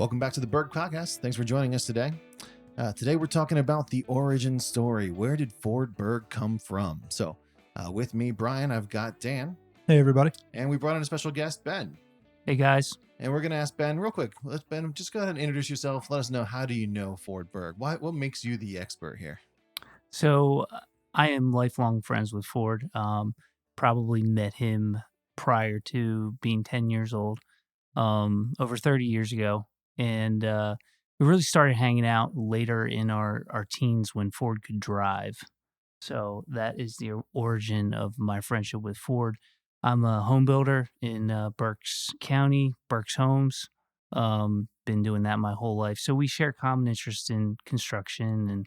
Welcome back to the Berg Podcast. Thanks for joining us today. Today we're talking about the origin story. Where did Ford Berg come from? So with me, Brian, I've got Dan. Hey, everybody. And we brought in a special guest, Ben. Hey, guys. And we're going to ask Ben real quick. Ben, just go ahead and introduce yourself. Let us know, how do you know Ford Berg? What makes you the expert here? So I am lifelong friends with Ford. Probably met him prior to being 10 years old, over 30 years ago. And we really started hanging out later in our teens when Ford could drive. So that is the origin of my friendship with Ford. I'm a home builder in Berks County, Berks Homes. Been doing that my whole life. So we share common interest in construction and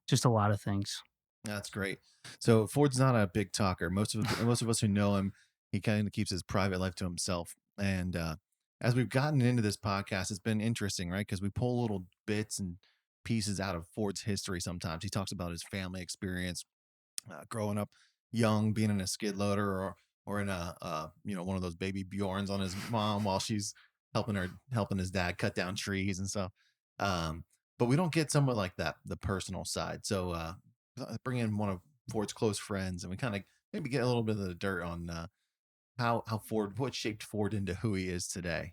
just a lot of things. That's great. So Ford's not a big talker. Most of us who know him, he kind of keeps his private life to himself. And as we've gotten into this podcast, it's been interesting, right? Because we pull little bits and pieces out of Ford's history sometimes. He talks about his family experience, growing up young, being in a skid loader or in a one of those baby Bjorns on his mom while she's helping his dad cut down trees and stuff. But we don't get someone like that, the personal side. So bring in one of Ford's close friends, and we kind of maybe get a little bit of the dirt on what shaped Ford into who he is today.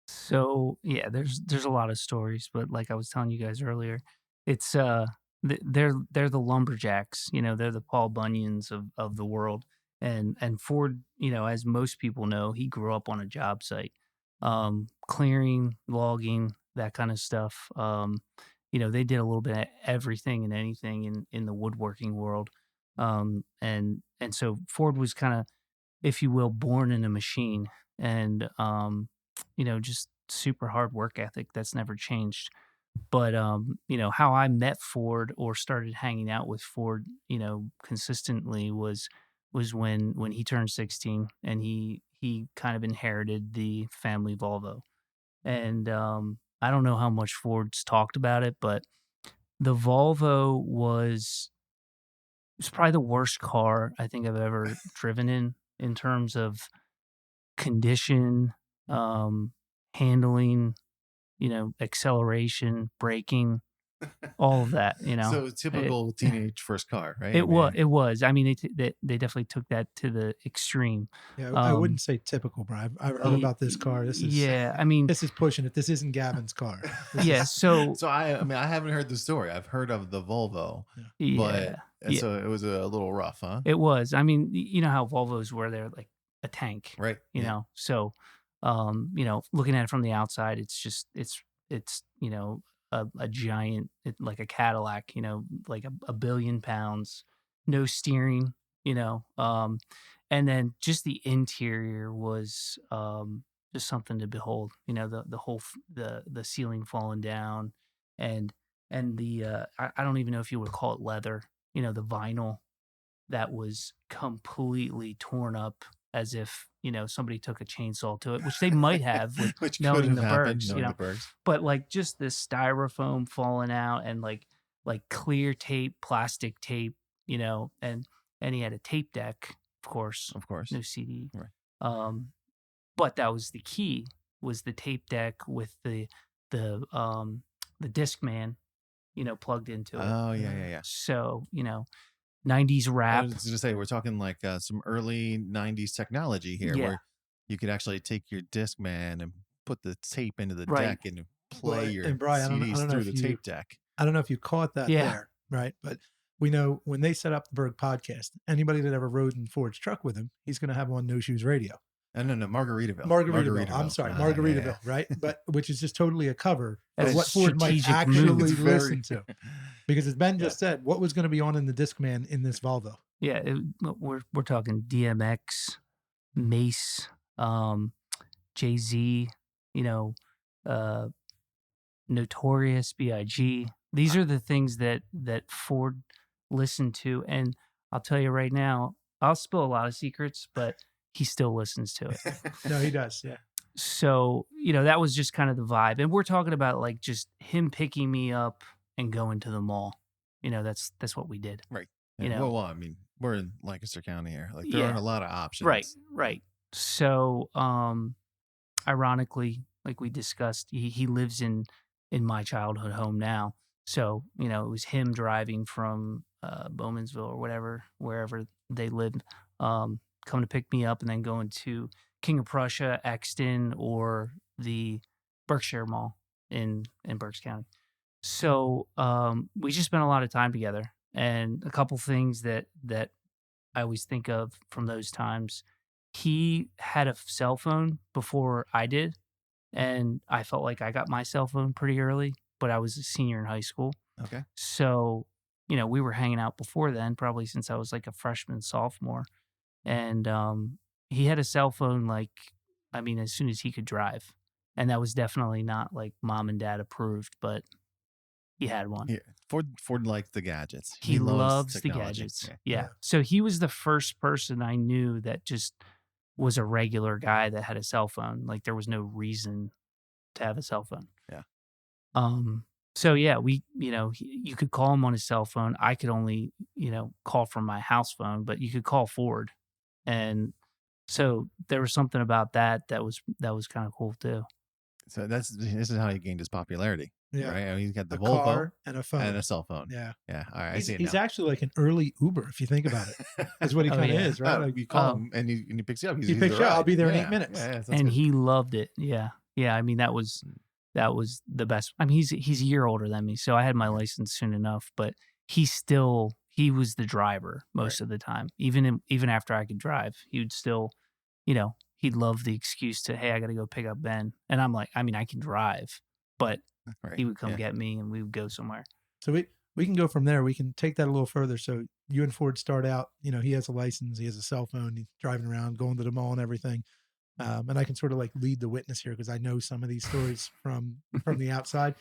So yeah, there's a lot of stories, but like I was telling you guys earlier, it's they're the lumberjacks, they're the Paul Bunyans of the world. And Ford, as most people know, he grew up on a job site, clearing, logging, that kind of stuff. They did a little bit of everything and anything in the woodworking world. And so Ford was kind of, if you will, born in a machine, and just super hard work ethic that's never changed. But how I met Ford or started hanging out with Ford, consistently was when he turned 16, and he kind of inherited the family Volvo. And I don't know how much Ford's talked about it, but the Volvo was probably the worst car I think I've ever driven in terms of condition, handling, acceleration, braking, all of that, So typical teenage first car, right? It was. I mean, they definitely took that to the extreme. Yeah, I wouldn't say typical, Brian. I've heard about this car. This is this is pushing it. This isn't Gavin's car. So I haven't heard the story. I've heard of the Volvo, so it was a little rough, huh? It was. I mean, you know how Volvos were, they're like a tank, right? So, looking at it from the outside, it's a giant, like a Cadillac, like a billion pounds, no steering, and then just the interior was just something to behold. The whole the ceiling falling down, and the I don't even know if you would call it leather, the vinyl that was completely torn up, as if somebody took a chainsaw to it, which they might have with knowing the Bergs, but like just this styrofoam falling out, and like clear tape, plastic tape, and he had a tape deck, of course, no CD, right. But that was the key, was the tape deck with the Discman, plugged into it. Oh yeah. So 90s rap. I was going to say, we're talking like some early 90s technology here, where you could actually take your Discman and put the tape into the deck and play your CDs through the tape deck. I don't know if you caught that there, right? But we know when they set up the Berg Podcast, anybody that ever rode in Ford's truck with him, he's going to have on No Shoes Radio. No, Margaritaville. I'm sorry, Margaritaville, right? But which is just totally a cover of what Ford might actually listen to. Because as Ben just said, what was going to be on in the Discman in this Volvo? Yeah, we're talking DMX, Mace, Jay-Z, Notorious B.I.G. These are the things that Ford listened to, and I'll tell you right now, I'll spill a lot of secrets, but he still listens to it. No, he does. Yeah. So, that was just kind of the vibe. And we're talking about like just him picking me up and going to the mall. That's what we did. Right. Well, I mean, we're in Lancaster County here. Like there aren't a lot of options. Right. So, ironically, like we discussed, he lives in my childhood home now. So, you know, it was him driving from Bowmansville or wherever they lived, coming to pick me up and then going to King of Prussia, Exton, or the Berkshire Mall in Berks County. So we just spent a lot of time together. And a couple things that I always think of from those times, he had a cell phone before I did. And I felt like I got my cell phone pretty early, but I was a senior in high school. Okay. So, you know, we were hanging out before then, probably since I was like a freshman, sophomore. And he had a cell phone, like, I mean, as soon as he could drive. And that was definitely not like mom and dad approved, but he had one. Yeah. Ford likes the gadgets. He loves the technology. gadgets. Yeah. So he was the first person I knew that just was a regular guy that had a cell phone. Like there was no reason to have a cell phone. Yeah. So yeah, you could call him on his cell phone. I could only, call from my house phone, but you could call Ford. And so there was something about that was kind of cool too. So this is how he gained his popularity. Yeah. Right. I mean, he's got the a Volvo car and a phone and a cell phone. Yeah. Yeah. All right. I see it He's now. actually like an early Uber, if you think about it. That's what he kind of is, right? Like, you call him and he picks you up. He picks you up. I'll be there in 8 minutes. Yeah, and he loved it. Yeah. Yeah. I mean, that was the best. I mean, he's a year older than me, so I had my license soon enough, but he was the driver most of the time. Even after I could drive, he would still, he'd love the excuse to, hey, I got to go pick up Ben. And I'm like, I mean, I can drive, but he would come get me and we would go somewhere. So we can go from there. We can take that a little further. So you and Ford start out, he has a license, he has a cell phone, he's driving around, going to the mall and everything. And I can sort of like lead the witness here because I know some of these stories from the outside.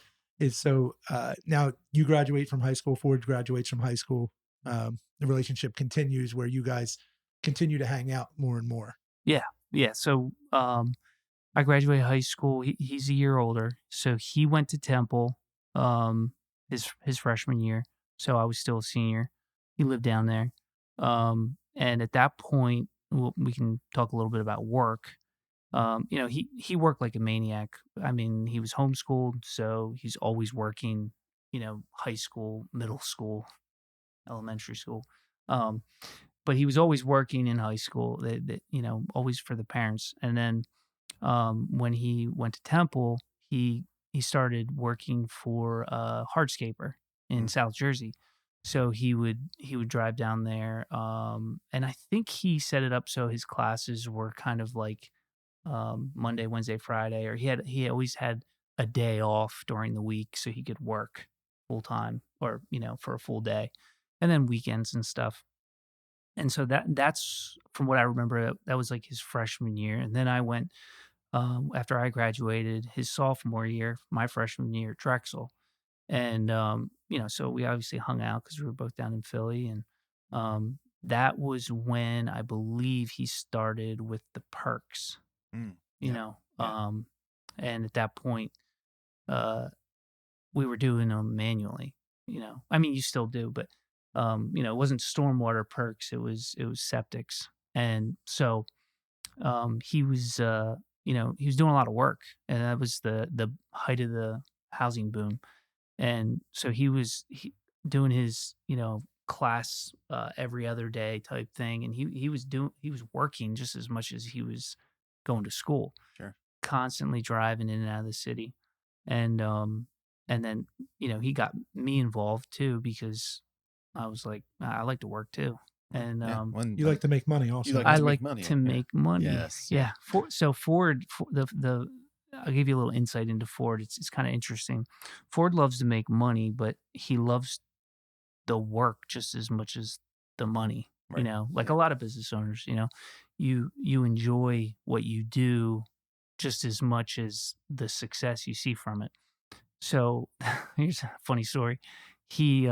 Now you graduate from high school, Ford graduates from high school. The relationship continues where you guys continue to hang out more and more. Yeah. Yeah. So I graduated high school. He's a year older. So he went to Temple his freshman year. So I was still a senior. He lived down there. And at that point, we can talk a little bit about work. He worked like a maniac. I mean, he was homeschooled, so he's always working, high school, middle school, elementary school. But he was always working in high school, that always for the parents. And then when he went to Temple, he started working for a hardscaper in South Jersey. So he would drive down there, and I think he set it up so his classes were kind of like Monday, Wednesday, Friday, or he always had a day off during the week so he could work full time or for a full day, and then weekends and stuff. And so that's from what I remember, that was like his freshman year. And then I went after I graduated his sophomore year, my freshman year at Drexel. And, so we obviously hung out because we were both down in Philly. And that was when I believe he started with the perks, and at that point, we were doing them manually, I mean, you still do, but, it wasn't stormwater perks. It was septics. And so he was, he was doing a lot of work, and that was the height of the housing boom. And so he was doing his, class every other day type thing. And he was working just as much as he was going to school. Sure. Constantly driving in and out of the city. And then, he got me involved too, because I was like, I like to work too. And you like to make money also. I like to make money. Yes. Yeah. So Ford, I'll give you a little insight into Ford. It's kind of interesting. Ford loves to make money, but he loves the work just as much as the money. Right. A lot of business owners. You enjoy what you do just as much as the success you see from it. So here's a funny story. He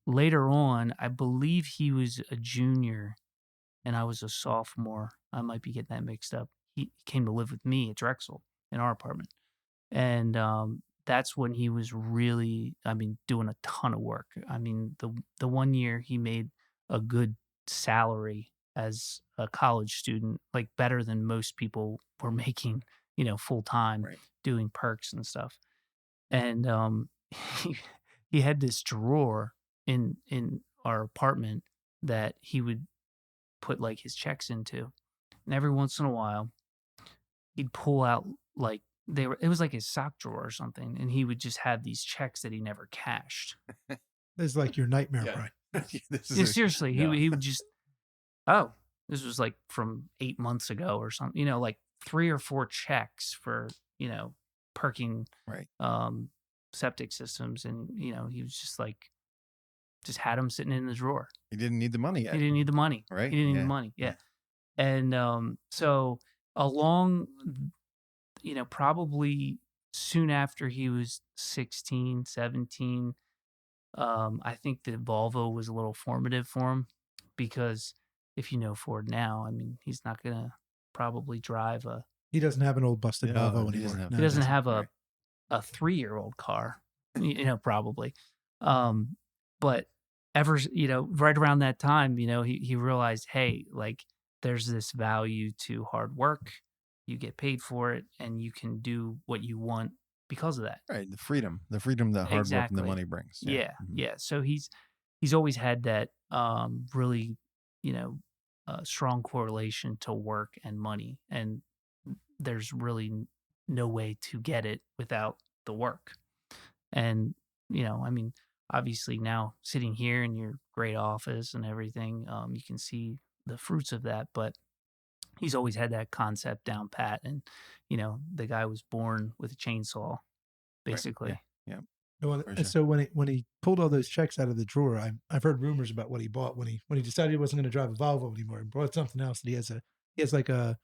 later on, I believe he was a junior and I was a sophomore. I might be getting that mixed up. He came to live with me at Drexel in our apartment. And that's when he was really, doing a ton of work. I mean, the 1 year he made a good salary as a college student, like better than most people were making full time Right. doing perks and stuff. And he, he had this drawer in our apartment that he would put like his checks into. And every once in a while, he'd pull out like it was like his sock drawer or something, and he would just have these checks that he never cashed. This is like your nightmare, Yeah. Brian. Yeah, seriously, no. he would just, oh, this was like from 8 months ago or something, like 3 or 4 checks for, perking Right. septic systems. And, he was just like, just had them sitting in the drawer. He didn't need the money yet. He didn't need the money. Right. He didn't need the money. Yeah. And so along, probably soon after he was 16, 17, I think the Volvo was a little formative for him, because if you know Ford now, I mean, he's not going to probably drive He doesn't have an old busted No, Volvo he anymore. doesn't have- No, he doesn't have Right. a 3-year-old car, probably. But ever, right around that time, he realized, hey, like there's this value to hard work. You get paid for it, and you can do what you want because of that. Right. The freedom that hard work and Exactly. the money brings. Yeah. Mhm. Yeah. So he's always had that really, strong correlation to work and money. And there's really no way to get it without the work. And, I mean, obviously now sitting here in your great office and everything, you can see the fruits of that. But he's always had that concept down pat. And, the guy was born with a chainsaw, basically. Yeah. Well, For sure. so when he pulled all those checks out of the drawer, I've heard rumors about what he bought when he decided he wasn't going to drive a Volvo anymore. He bought something else. That he has like a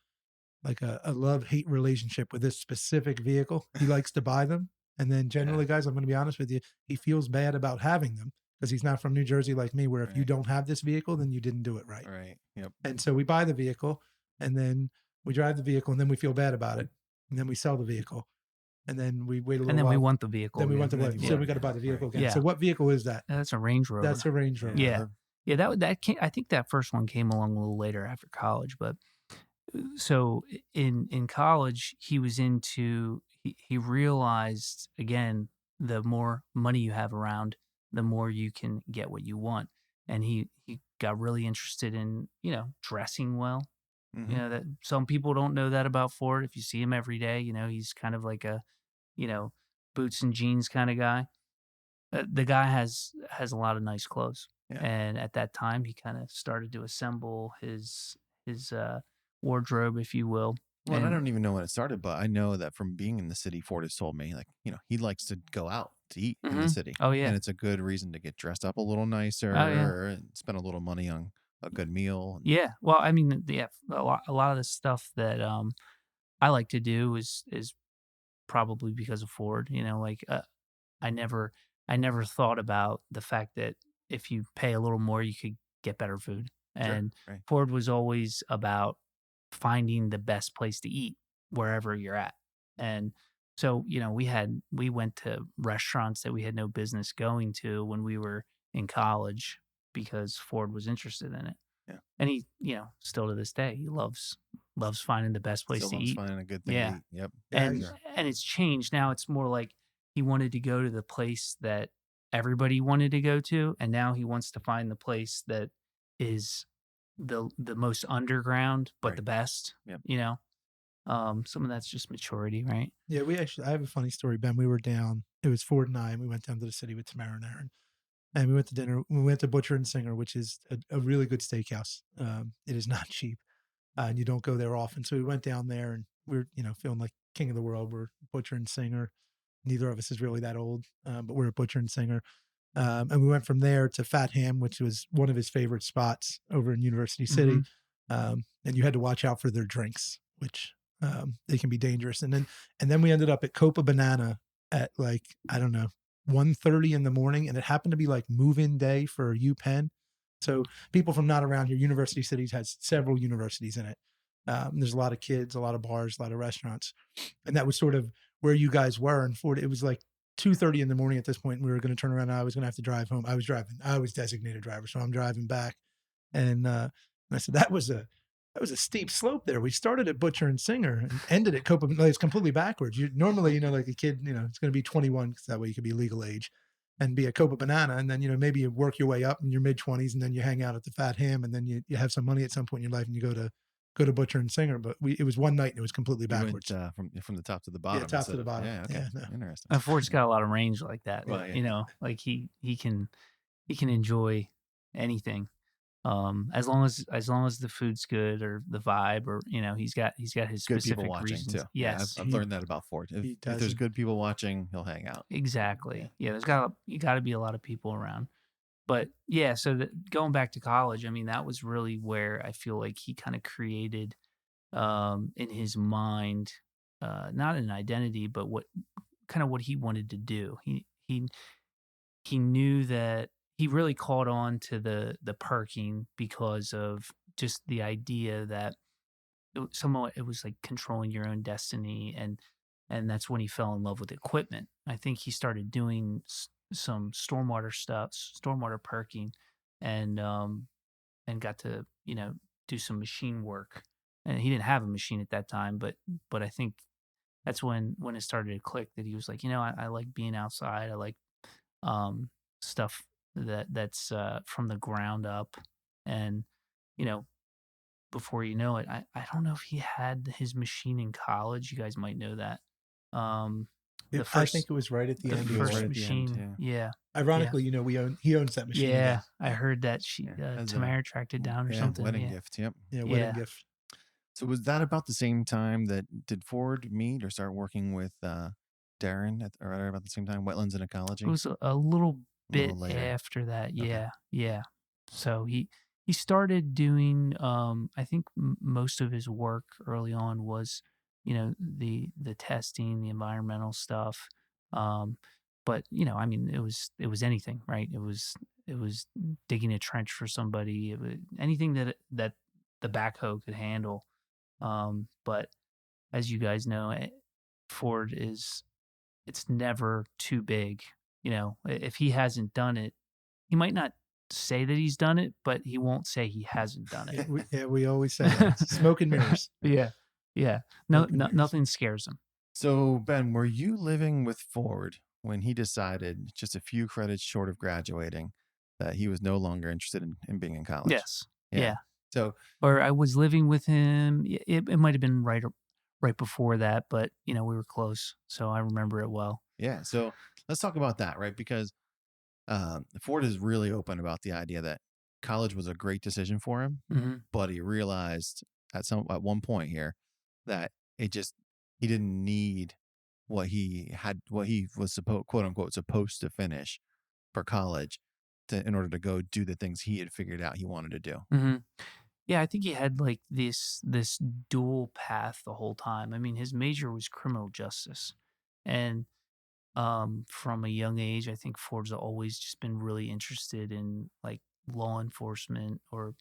love-hate relationship with this specific vehicle. He likes to buy them, and then generally, guys, I'm going to be honest with you, he feels bad about having them because he's not from New Jersey like me, where if you Right. don't have this vehicle, then you didn't do it right. Right. Yep. And so we buy the vehicle, and then we drive the vehicle, and then we feel bad about it, and then we sell the vehicle, and then we wait a little And then while. we want the vehicle. Then we again. want the then vehicle. you So want we it got to buy the again. vehicle Right. again. Yeah. So what vehicle is that? That's a Range Rover. That's a Range Rover. Yeah. Yeah, that came. I think that first one came along a little later after college. But so in college, he was into. He realized, again, the more money you have around, the more you can get what you want. And he got really interested in dressing well. Mhm. That some people don't know that about Ford. If you see him every day, he's kind of like a boots and jeans kind of guy. The guy has a lot of nice clothes. Yeah. And at that time, he kind of started to assemble his wardrobe, if you will. Well, and I And- don't even know when it started, but I know that from being in the city, Ford has told me, like, he likes to go out to eat in the Mhm. city. Oh, yeah. And it's a good reason to get dressed up a little nicer and spend a little money on a good meal. And, Yeah. Well, I mean, yeah, a lot of the stuff that I like to do is probably because of Ford. Like I never thought about the fact that if you pay a little more, you could get better food. Sure, And right. Ford was always about finding the best place to eat wherever you're at. And so, we went to restaurants that we had no business going to when we were in college because Ford was interested in it. Yeah. And he, still to this day, he loves finding the best place Still to loves eat. finding a good thing Yeah. to eat. Yep. And Sure. and it's changed. Now it's more like he wanted to go to the place that everybody wanted to go to, and now he wants to find the place that is the most underground but Right. the best. Yep. Some of that's just maturity, right? Yeah, I have a funny story, Ben. We were down, it was Ford and I, and we went down to the city with Tamara and Aaron. And we went to dinner. We went to Butcher and Singer, which is a really good steakhouse. It is not cheap, and you don't go there often. So we went down there, and we're feeling like king of the world. We're Butcher and Singer. Neither of us is really that old, but we're at Butcher and Singer. And we went from there to Fat Ham, which was one of his favorite spots over in University City. And you had to watch out for their drinks, which they can be dangerous. And then we ended up at Copa Banana at like, I don't know, 1:30 in the morning. And it happened to be like move-in day for UPenn. So people from not around here, University Cities has several universities in it. There's a lot of kids, a lot of bars, a lot of restaurants. And that was sort of where you guys were. And Ford, it was like 2:30 in the morning at this point. And we were going to turn around. And I was going to have to drive home. I was designated driver. So I'm driving back. And I said, that was a that was a steep slope there. We started at Butcher and Singer and ended at Copa. Like, it's completely backwards. You normally, like a kid, it's going to be 21 because that way you could be legal age and be a Copa Banana. And then, maybe you work your way up in your mid 20s and then you hang out at the Fat Ham and then you have some money at some point in your life and you go to Butcher and Singer. But it was one night and it was completely backwards. You went, from the top to the bottom. Yeah, top to the bottom. Yeah, okay. Yeah, no. Interesting. Ford's got a lot of range like that. Well, yeah. Like he can enjoy anything. As long as the food's good or the vibe or he's got his Good specific people watching reasons. too. Yes, I've learned that about Ford. If there's good people watching, he'll hang out. exactly. Yeah, you got to be a lot of people around. But yeah, so going back to college, I mean, that was really where I feel like he kind of created in his mind, not an identity, but what he wanted to do. He knew that he really caught on to the perking because of just the idea that it was like controlling your own destiny, and that's when he fell in love with equipment. I think he started doing some stormwater stuff, stormwater perking, and got to do some machine work. And he didn't have a machine at that time, but I think that's when it started to click that he was like, I like being outside. I like stuff that's from the ground up. And before you know it, I don't know if he had his machine in college. You guys might know that. I think it was right at the the end. first right at the machine. end, Yeah. Ironically, he owns that machine. Yeah, again. I heard that as a Tamara tracked it down or something. Wedding Yeah. gift. Yep. Yeah, wedding Yeah. gift. So was that about the same time that did Ford meet or start working with Darren right about the same time? Wetlands and Ecology. It was a little bit later. after that. Okay. Yeah. Yeah. So he started doing I think most of his work early on was the testing, the environmental stuff. But I mean it was anything, right? It was digging a trench for somebody, anything that the backhoe could handle. But as you guys know, Ford it's never too big. If he hasn't done it, he might not say that he's done it, but he won't say he hasn't done it. We always say that. Smoke and mirrors. Yeah. Smoke and mirrors. Nothing scares him. So Ben, were you living with Ford when he decided, just a few credits short of graduating, that he was no longer interested in being in college? Yes. Yeah. So, or I was living with him. It might have been right before that, but we were close, so I remember it well. Yeah. So let's talk about that, right? Because Ford is really open about the idea that college was a great decision for him, Mm-hmm. but he realized at one point here that he didn't need what he was quote unquote supposed to finish for college in order to go do the things he had figured out he wanted to do. Mm-hmm. Yeah, I think he had like this dual path the whole time. I mean, his major was criminal justice, and from a young age, I think Ford's always just been really interested in like law enforcement or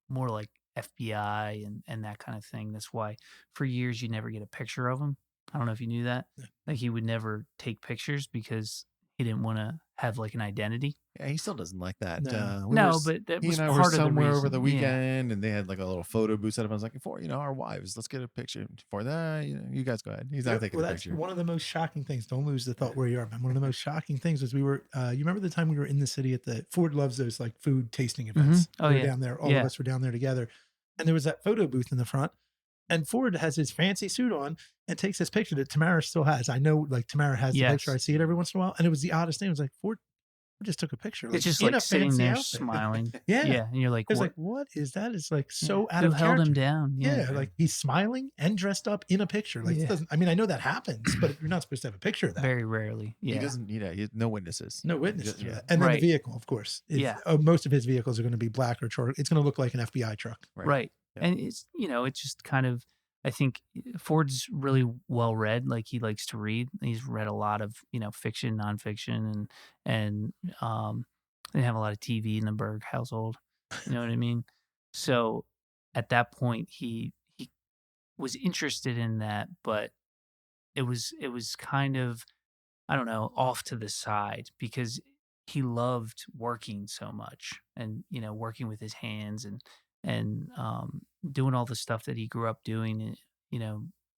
more like FBI and that kind of thing. That's why for years you never get a picture of him. I don't know if you knew that. Like he would never take pictures because he didn't want to have like an identity. Yeah, he still doesn't like that. No. But that he was and I part were of the somewhere reason. over the weekend, and they had like a little photo booth set up. I was like, for our wives, let's get a picture for that. You guys go ahead. He's not taking a that's picture. one of the most shocking things. Don't lose the thought where you are, man. One of the most shocking things was we were. You remember the time we were in the city at the Ford loves those like food tasting events. Mm-hmm. Oh, we were yeah. down there. All of us were down there together, and there was that photo booth in the front. And Ford has his fancy suit on and takes this picture that Tamara still has. I know, like Tamara has the picture. I see it every once in a while, and it was the oddest thing. It was like Ford just took a picture. It's just in like a sitting fancy there outfit. smiling. Yeah. And you're like, It was what? like, what is that? It's like so out Who of held character. him down? Yeah, like he's smiling and dressed up in a picture. Like it doesn't. I mean, I know that happens, but you're not supposed to have a picture of that. Very rarely. Yeah. He doesn't. He no witnesses. No witnesses. Yeah. And then Right. the vehicle, of course. Most of his vehicles are going to be black or charcoal. It's going to look like an FBI truck. Right. Yeah. And it's it's just kind of. I think Ford's really well read. Like he likes to read. He's read a lot of fiction, nonfiction, and they have a lot of TV in the Berg household. You know what I mean? So at that point, he was interested in that, but it was kind of, I don't know, off to the side because he loved working so much and working with his hands and doing all the stuff that he grew up doing,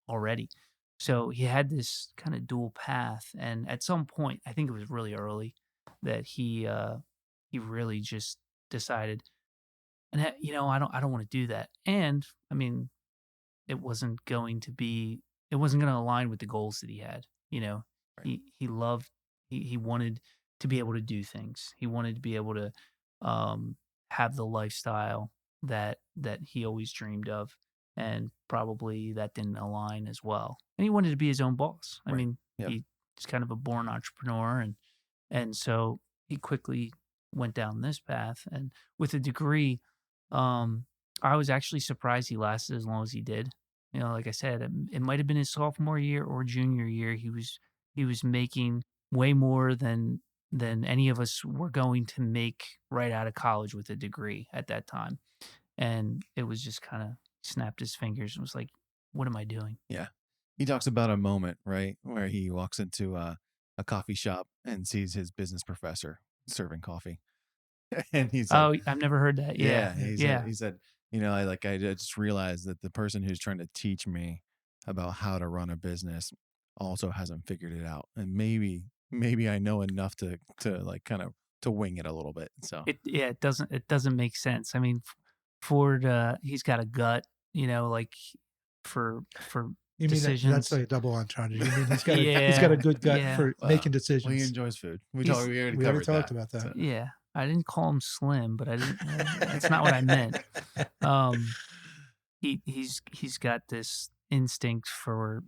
already. So he had this kind of dual path, and at some point, I think it was really early, that he really just decided, and I don't want to do that. And I mean, it wasn't going to be, it wasn't going to align with the goals that he had. Right. He loved, he wanted to be able to do things. He wanted to be able to have the lifestyle that he always dreamed of, and probably that didn't align as well. And he wanted to be his own boss. I Right. mean, Yep. he's kind of a born entrepreneur, and so he quickly went down this path. And with a degree, I was actually surprised he lasted as long as he did. Like I said, it might have been his sophomore year or junior year. He was making way more than any of us were going to make right out of college with a degree at that time. And it was just kind of snapped his fingers and was like, "What am I doing?" Yeah. He talks about a moment, right, where he walks into a coffee shop and sees his business professor serving coffee. And he said, Oh, I've never heard that. Yeah, yeah. he said, I just realized that the person who's trying to teach me about how to run a business also hasn't figured it out. And maybe I know enough to like kind of to wing it a little bit. So It doesn't make sense. I mean, Ford, he's got a gut, like for You mean that's decisions. like a double entendre? You mean he's got Yeah, a good gut yeah. for Well, making well, he decisions? enjoys food. We He's- already We already covered talked that. about that. So, Yeah, I didn't call him slim, but I didn't. That's not what I meant. He's got this instinct for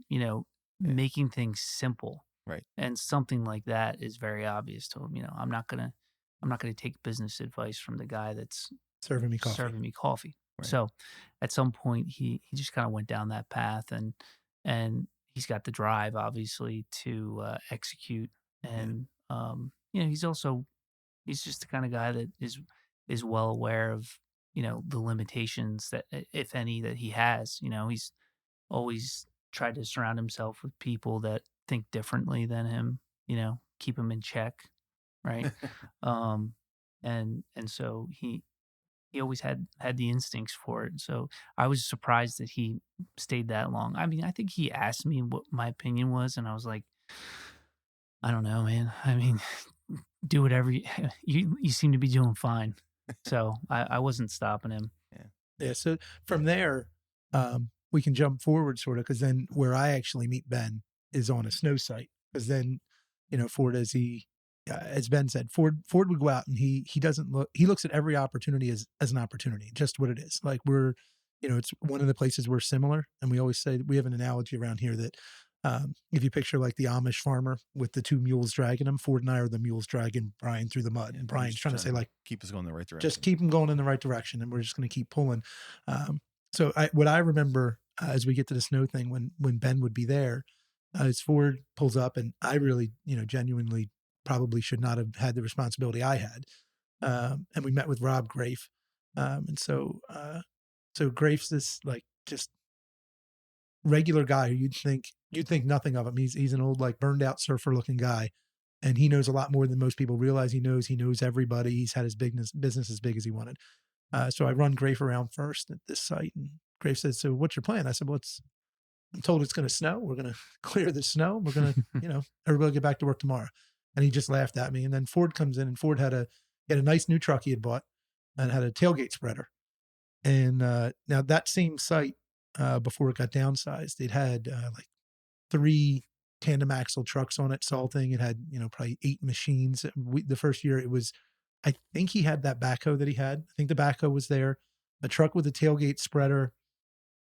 making things simple, right. and something like that is very obvious to him. I'm not gonna take business advice from the guy that's Serving me coffee. serving me coffee. Right. So at some point he just kind of went down that path, and he's got the drive obviously to execute. And he's just the kind of guy that is well aware of the limitations that, if any, that he has. He's always tried to surround himself with people that think differently than him, keep him in check, right? And so he always had the instincts for it. So I was surprised that he stayed that long. I mean, I think he asked me what my opinion was, and I was like, I don't know, man. I mean, do whatever you seem to be doing fine. So I wasn't stopping him. Yeah. So from there, we can jump forward sort of, because then where I actually meet Ben is on a snow site. Because then, Ford, as Ben said, Ford would go out and he looks at every opportunity as an opportunity, just what it is. Like it's one of the places we're similar. And we always say, we have an analogy around here that if you picture like the Amish farmer with the two mules dragging him, Ford and I are the mules dragging Brian through the mud. And Brian's Just trying to say like, keep us going in the right direction. just keep them going in the right direction. And we're just going to keep pulling. So what I remember as we get to the snow thing, when Ben would be there, as Ford pulls up, and I really, genuinely probably should not have had the responsibility I had. And we met with Rob Grafe. And so Grafe's this like just regular guy who you'd think nothing of him. He's an old, like burned out surfer looking guy. And he knows a lot more than most people realize he knows. He knows everybody. He's had his business as big as he wanted. So I run Grafe around first at this site, and Grafe says, "So what's your plan?" I said, "Well, I'm told it's going to snow. We're going to clear the snow. We're going to, everybody get back to work tomorrow." And he just laughed at me. And then Ford comes in, and Ford had a nice new truck he had bought and had a tailgate spreader. And now that same site, before it got downsized, it had like 3 tandem axle trucks on it, salting. It had, probably 8 machines. The first year it was, I think he had that backhoe that he had. I think the backhoe was there, a truck with a tailgate spreader,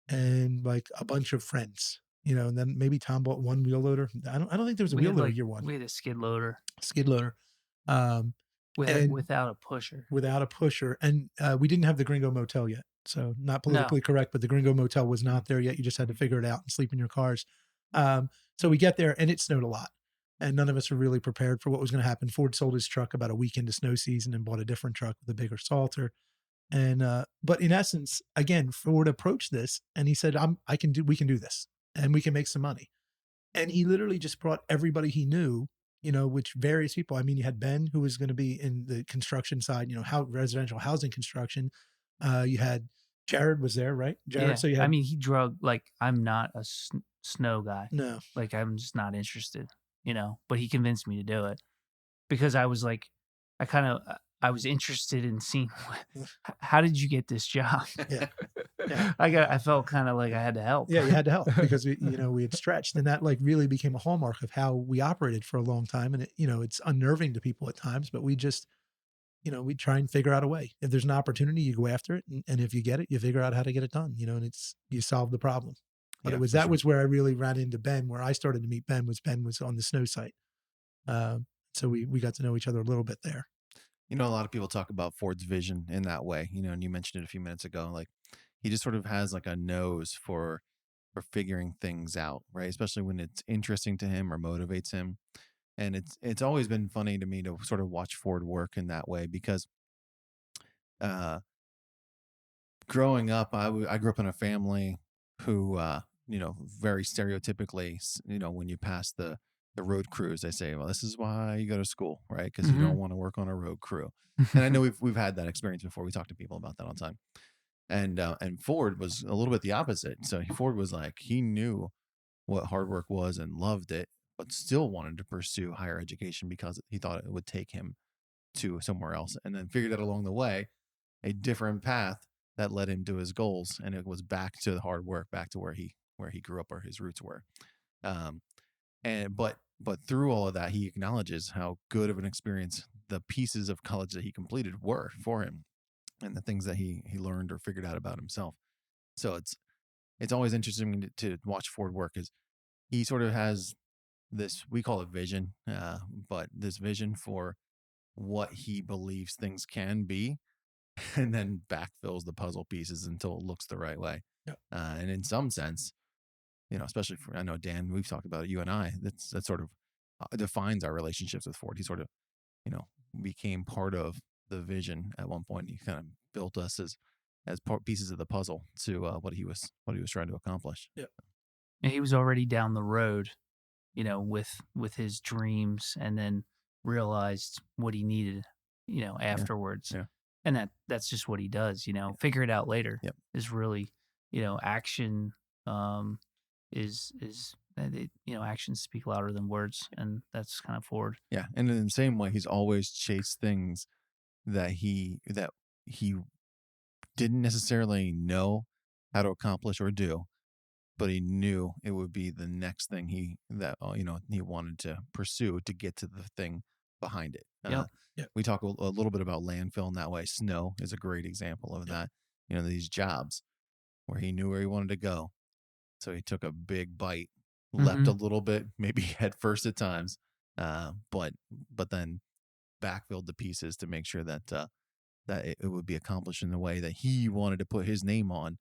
and like a bunch of friends, and then maybe Tom bought 1 wheel loader. I don't think there was a wheel loader year 1. We had a skid loader. Without a pusher. Without a pusher. And we didn't have the Gringo Motel yet. So not politically correct, but the Gringo Motel was not there yet. You just had to figure it out and sleep in your cars. So we get there and it snowed a lot. And none of us were really prepared for what was going to happen. Ford sold his truck about a week into snow season and bought a different truck with a bigger salter. And but in essence, again, Ford approached this and he said, we can do this and we can make some money. And he literally just brought everybody he knew, which various people. I mean, you had Ben, who was going to be in the construction side, residential housing construction. You had Jared was there, right? Jared. Yeah. So you I had mean, he drug like I'm not a snow guy. no. Like I'm just not interested, but he convinced me to do it because I was like, I was interested in seeing how did you get this job? Yeah. Yeah. I felt kind of like I had to help. Yeah, you had to help because we had stretched, and that like really became a hallmark of how we operated for a long time. And it's unnerving to people at times, but we just, we try and figure out a way. If there's an opportunity, you go after it, and if you get it, you figure out how to get it done. And you solve the problem. But Yeah, that sure. was where I really ran into Ben. Where I started to meet Ben was on the snow site. So we got to know each other a little bit there. A lot of people talk about Ford's vision in that way, and you mentioned it a few minutes ago. Like he just sort of has like a nose for figuring things out, right? Especially when it's interesting to him or motivates him. And it's always been funny to me to sort of watch Ford work in that way because uh growing up, I grew up in a family who, very stereotypically, when you pass the road crews, they say, well, this is why you go to school, right? Because you don't want to work on a road crew. And I know we've had that experience before. We talk to people about that all the time. And Ford was a little bit the opposite. So Ford was like, he knew what hard work was and loved it, but still wanted to pursue higher education because he thought it would take him to somewhere else, and then figured out along the way a different path that led him to his goals, and it was back to the hard work, back to where he grew up, where his roots were. Um, and but through all of that, he acknowledges how good of an experience the pieces of college that he completed were for him, and the things that he learned or figured out about himself. So it's always interesting to watch Ford work, because he sort of has this, we call it vision, but this vision for what he believes things can be, and then backfills the puzzle pieces until it looks the right way. Yep. And in some sense, especially for, I know Dan, we've talked about it, you and I, that sort of defines our relationships with Ford. He sort of, became part of the vision at one point. He kind of built us as pieces of the puzzle to what he was trying to accomplish. Yeah. And he was already down the road, with his dreams, and then realized what he needed, afterwards. Yeah. And that's just what he does, figure it out later. Yep. Is really, action, is actions speak louder than words. And that's kind of Ford. Yeah. And in the same way, he's always chased things that he didn't necessarily know how to accomplish or do, but he knew it would be the next thing he wanted to pursue to get to the thing behind it. Yep. We talk a little bit about landfill in that way. Snow is a great example of that. These jobs where he knew where he wanted to go, so he took a big bite, leapt a little bit, maybe head first at times, but then backfilled the pieces to make sure that that it would be accomplished in the way that he wanted to put his name on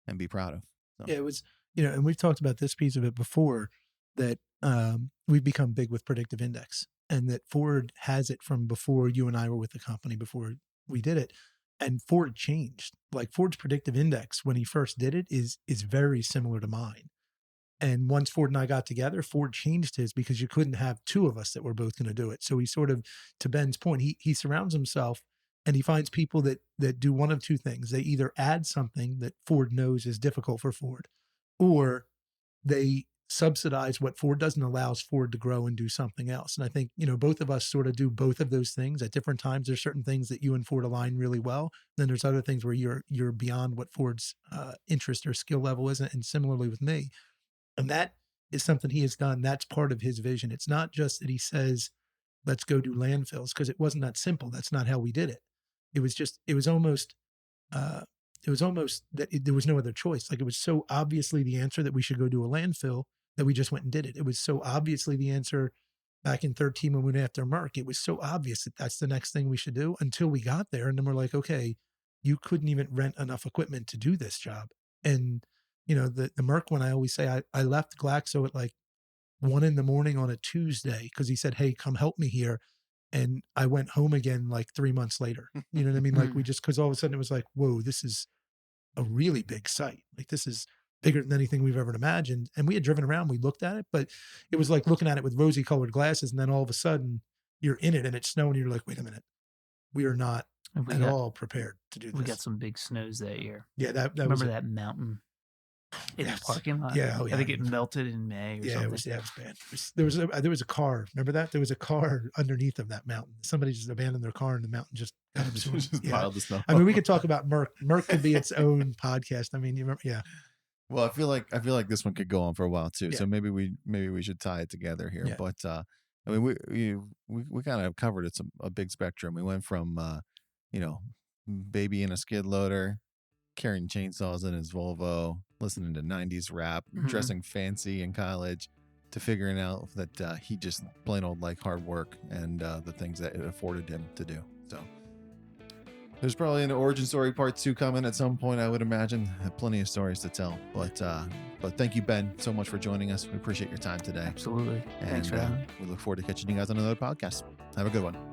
and be proud of. So. Yeah, it was, and we've talked about this piece of it before, that we've become big with predictive index, and that Ford has it from before you and I were with the company, before we did it. And Ford changed. Like Ford's predictive index when he first did it is very similar to mine. And once Ford and I got together, Ford changed his because you couldn't have two of us that were both going to do it. So he sort of, to Ben's point, he surrounds himself and he finds people that do one of two things. They either add something that Ford knows is difficult for Ford, or they subsidize what Ford does and allows Ford to grow and do something else. And I think, both of us sort of do both of those things at different times. There's certain things that you and Ford align really well. Then there's other things where you're beyond what Ford's interest or skill level is. And similarly with me. And that is something he has done. That's part of his vision. It's not just that he says, let's go do landfills, because it wasn't that simple. That's not how we did it. It was almost that there was no other choice. Like it was so obviously the answer that we should go do a landfill that we just went and did it. It was so obviously the answer back in 13 when we went after Merck. It was so obvious that that's the next thing we should do until we got there. And then we're like, okay, you couldn't even rent enough equipment to do this job. And the Merck one, I always say I left Glaxo at like 1 a.m. on a Tuesday because he said, hey, come help me here. And I went home again like 3 months later. You know what I mean? Like because all of a sudden it was like, whoa, this is a really big site. Like this is bigger than anything we've ever imagined. And we had driven around, we looked at it, but it was like looking at it with rosy colored glasses. And then all of a sudden you're in it and it's snowing. And you're like, wait a minute, we are not And we at got all prepared to do we this. got some big snows that year. Yeah, that was Remember that mountain in Yes. the parking lot? Yeah, oh, I think yeah. it melted in May or Yeah, something. it was bad. There was a car. Remember that? There was a car underneath of that mountain. Somebody just abandoned their car and the mountain just got absorbed. Just Yeah. piled the snow. I mean, we could talk about Merck. Merck could be its own podcast. I mean, you remember? Yeah. Well, I feel like this one could go on for a while too. Yeah. So maybe we should tie it together here. Yeah. But I mean, we kind of covered a big spectrum. We went from baby in a skid loader, carrying chainsaws in his Volvo, listening to 90s rap, dressing fancy in college, to figuring out that he just plain old liked hard work and the things that it afforded him to do. So there's probably an origin story part 2 coming at some point, I would imagine. Have plenty of stories to tell. But thank you, Ben, so much for joining us. We appreciate your time today. Absolutely. And Thanks for having me. we look forward to catching you guys on another podcast. Have a good one.